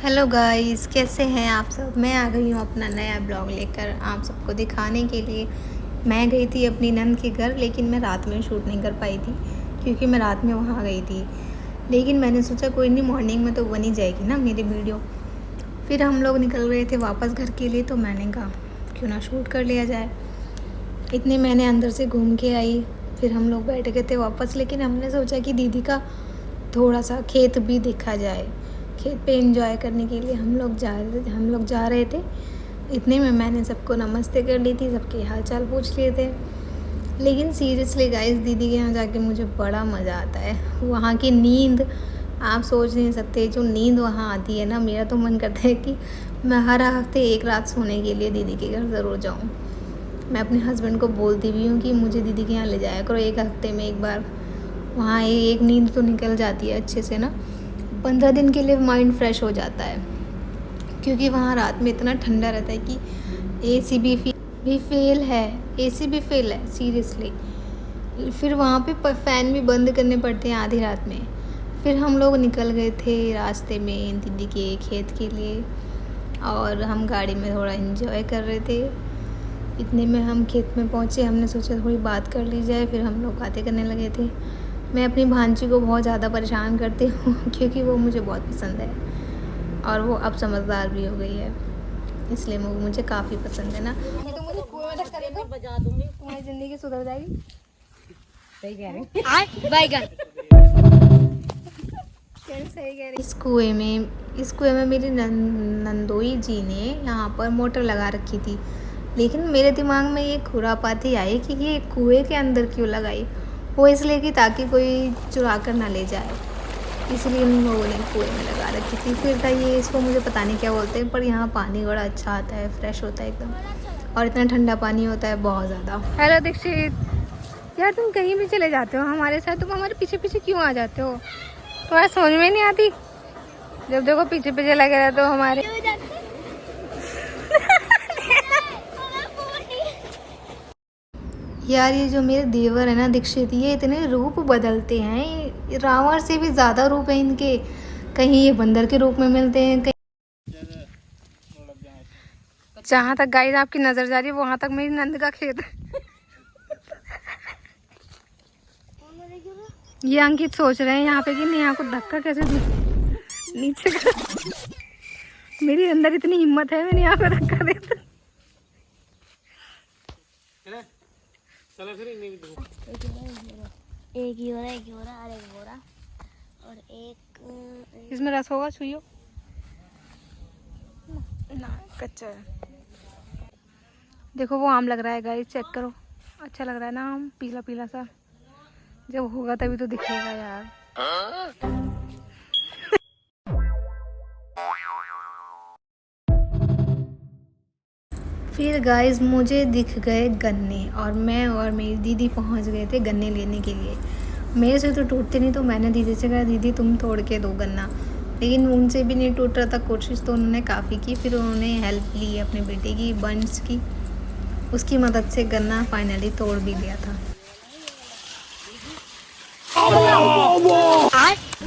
Hello guys, कैसे हैं आप सब। मैं आ गई हूँ अपना नया ब्लॉग लेकर आप सबको दिखाने के लिए। मैं गई थी अपनी नंद के घर, लेकिन मैं रात में शूट नहीं कर पाई थी क्योंकि मैं रात में वहाँ गई थी। लेकिन मैंने सोचा कोई नहीं, मॉर्निंग में तो बन ही जाएगी ना मेरी वीडियो। फिर हम लोग निकल रहे थे वापस घर के लिए, तो मैंने कहा क्यों ना शूट कर लिया जाए। इतने मैंने अंदर से घूम के आई, फिर हम लोग बैठ गए थे वापस। लेकिन हमने सोचा कि दीदी का थोड़ा सा खेत भी देखा जाए। खेत पे एंजॉय करने के लिए हम लोग जा रहे थे। इतने में मैंने सबको नमस्ते कर ली थी, सबके हाल चाल पूछ लिए थे। लेकिन सीरियसली गाइस, दीदी के यहाँ जाके मुझे बड़ा मज़ा आता है। वहाँ की नींद आप सोच नहीं सकते, जो नींद वहाँ आती है ना, मेरा तो मन करता है कि मैं हर हफ्ते एक रात सोने के लिए दीदी के घर ज़रूर जाऊँ। मैं अपने हस्बैंड को बोलती भी हूँ कि मुझे दीदी के यहाँ ले जाया करो एक हफ्ते में एक बार। वहाँ एक नींद तो निकल जाती है अच्छे से ना, 15 दिन के लिए माइंड फ्रेश हो जाता है। क्योंकि वहाँ रात में इतना ठंडा रहता है कि एसी भी फेल है, एसी भी फेल है सीरियसली। फिर वहाँ पे फ़ैन भी बंद करने पड़ते हैं आधी रात में। फिर हम लोग निकल गए थे रास्ते में दीदी के खेत के लिए, और हम गाड़ी में थोड़ा एंजॉय कर रहे थे। इतने में हम खेत में पहुँचे, हमने सोचा थोड़ी बात कर ली जाए, फिर हम लोग बातें करने लगे थे। मैं अपनी भांजी को बहुत ज़्यादा परेशान करती हूँ क्योंकि वो मुझे बहुत पसंद है, और वो अब समझदार भी हो गई है, इसलिए वो मुझे काफ़ी पसंद है ना। तो मुझे कुएं में धक्का देकर बजा दूँगी, तुम्हारी ज़िंदगी सुधर जाएगी। सही कह रहे हैं। बैगन सही कह रही। इस कुएं में मेरी नंदोई जी ने यहाँ पर मोटर लगा रखी थी। लेकिन मेरे दिमाग में ये खुरापाती आई कि ये कुएं के अंदर क्यों लगाई। वो इसलिए कि ताकि कोई चुरा कर ना ले जाए, इसलिए उन लोगों ने कुएं में लगा रखी थी। फिर था ये, इसको मुझे पता नहीं क्या बोलते हैं, पर यहाँ पानी बड़ा अच्छा आता है, फ्रेश होता है एकदम, और इतना ठंडा पानी होता है बहुत ज़्यादा। हेलो दीक्षित, यार तुम कहीं भी चले जाते हो हमारे साथ, तुम हमारे पीछे पीछे क्यों आ जाते हो? तुम्हारा समझ में नहीं आती, जब देखो पीछे पीछे लगे रहते हो हमारे। यार ये जो मेरे देवर है ना दीक्षित, ये इतने रूप बदलते हैं, रावण से भी ज़्यादा रूप है इनके। कहीं ये बंदर के रूप में मिलते हैं, कहीं जहाँ तक गाइस आपकी नज़र जा रही है वहाँ तक मेरी नंद का खेत है। ये अंकित सोच रहे हैं यहाँ पे कि नेहा को धक्का कैसे दूँ नीचे कर। मेरी अंदर इतनी हिम्मत है, मैंने यहाँ पे धक्का देता। एक ही हो रहा और एक हो रहा और एक इसमें रस होगा, छुइयो ना, कच्चा है। देखो वो आम लग रहा है गाइस, चेक करो, अच्छा लग रहा है ना आम, पीला पीला सा। जब होगा तभी तो दिखेगा यार। फिर गाइस मुझे दिख गए गन्ने, और मैं और मेरी दीदी पहुंच गए थे गन्ने लेने के लिए। मेरे से तो टूटते नहीं, तो मैंने दीदी से कहा दीदी तुम तोड़ के दो गन्ना। लेकिन उनसे भी नहीं टूट रहा था, कोशिश तो उन्होंने काफ़ी की। फिर उन्होंने हेल्प ली अपने बेटे की, बंस की, उसकी मदद से गन्ना फाइनली तोड़ भी लिया था।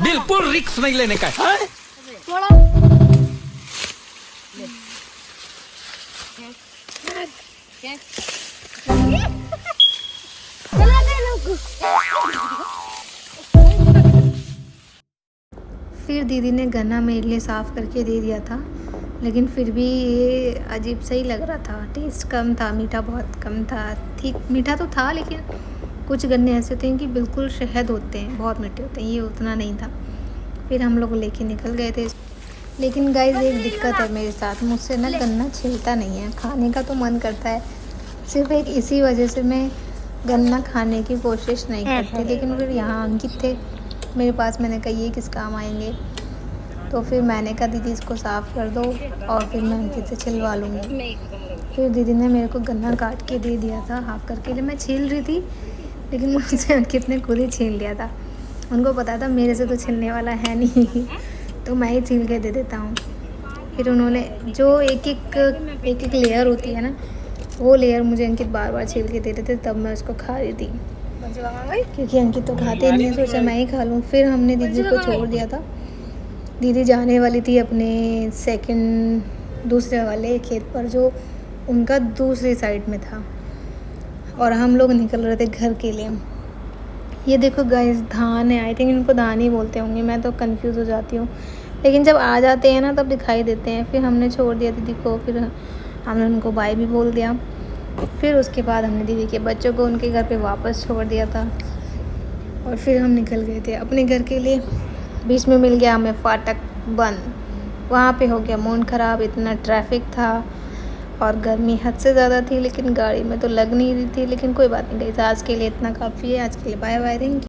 बिल्कुल रिस्क नहीं लेने का। फिर दीदी ने गन्ना मेरे लिए साफ़ करके दे दिया था, लेकिन फिर भी ये अजीब सा ही लग रहा था। टेस्ट कम था, मीठा बहुत कम था। ठीक मीठा तो था, लेकिन कुछ गन्ने ऐसे थे कि बिल्कुल शहद होते हैं, बहुत मीठे होते हैं, ये उतना नहीं था। फिर हम लोग लेके निकल गए थे। लेकिन गाइस एक दिक्कत है मेरे साथ, मुझसे ना गन्ना छिलता नहीं है। खाने का तो मन करता है, सिर्फ एक इसी वजह से मैं गन्ना खाने की कोशिश नहीं करती। लेकिन फिर यहाँ अंकित थे मेरे पास, मैंने कहा ये किस काम आएंगे, तो फिर मैंने कहा दीदी इसको साफ़ कर दो और फिर मैं अंकित से छिलवा लूँगी। फिर दीदी ने मेरे को गन्ना काट के दे दिया था हाफ करके लिए। मैं छील रही थी, लेकिन मुझसे अंकित ने खुद ही छील लिया था। उनको पता था मेरे से तो छिलने वाला है नहीं, तो मैं ही छील के दे देता हूँ। फिर उन्होंने जो एक एक लेयर होती है ना, वो लेयर मुझे अंकित बार बार छील के दे रहे थे, तब मैं उसको खा रही थी, क्योंकि अंकित तो खाते नहीं है, सोचा मैं ही खा लूँ। फिर हमने दीदी को छोड़ दिया था, दीदी जाने वाली थी अपने दूसरे वाले खेत पर जो उनका दूसरी साइड में था, और हम लोग निकल रहे थे घर के लिए। ये देखो गाइस, धान है, आई थिंक इनको धान ही बोलते होंगे, मैं तो कंफ्यूज हो जाती हूँ, लेकिन जब आ जाते हैं ना तब दिखाई देते हैं। फिर हमने छोड़ दिया दीदी को, फिर हमने उनको बाय भी बोल दिया। फिर उसके बाद हमने दीदी के बच्चों को उनके घर पे वापस छोड़ दिया था, और फिर हम निकल गए थे अपने घर के लिए। बीच में मिल गया हमें फाटक बंद, वहाँ पे हो गया मूड ख़राब, इतना ट्रैफिक था और गर्मी हद से ज़्यादा थी, लेकिन गाड़ी में तो लग नहीं रही थी। लेकिन कोई बात नहीं गाइस, आज के लिए इतना काफ़ी है। आज के लिए बाय बाय, थैंक यू।